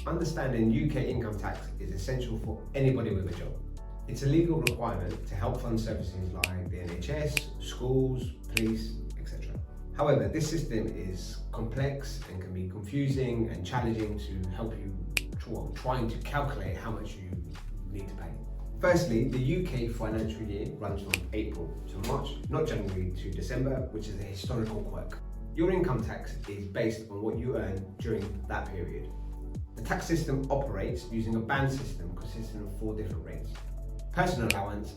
Understanding UK income tax is essential for anybody with a job. It's a legal requirement to help fund services like the NHS, schools, police, etc. However, this system is complex and can be confusing and challenging to help you trying to calculate how much you need to pay. Firstly, the UK financial year runs from April to March, not January to December, which is a historical quirk. Your income tax is based on what you earn during that period. The tax system operates using a band system consisting of 4 different rates: personal allowance,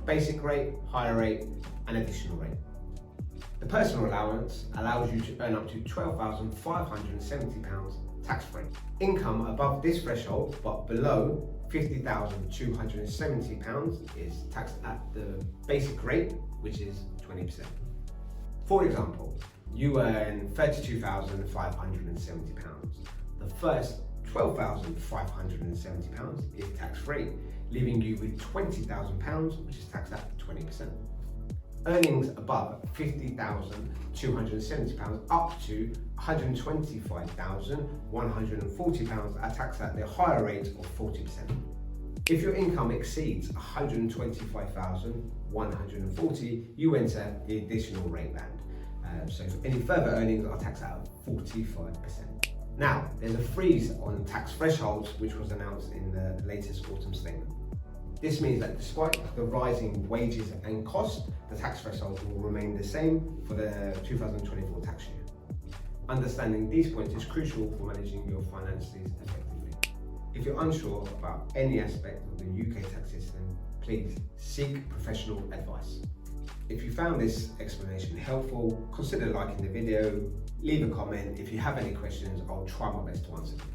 basic rate, higher rate, and additional rate. The personal allowance allows you to earn up to £12,570 tax-free. Income above this threshold but below £50,270 is taxed at the basic rate, which is 20%. For example, you earn £32,570. The first £12,570 is tax-free, leaving you with £20,000, which is taxed at 20%. Earnings above £50,270 up to £125,140 are taxed at the higher rate of 40%. If your income exceeds £125,140, you enter the additional rate band. So for any further earnings are taxed at 45%. Now, there's a freeze on tax thresholds which was announced in the latest autumn statement. This means that despite the rising wages and costs, the tax thresholds will remain the same for the 2024 tax year. Understanding these points is crucial for managing your finances effectively. If you're unsure about any aspect of the UK tax system, please seek professional advice. If you found this explanation helpful, consider liking the video, leave a comment. If you have any questions, I'll try my best to answer them.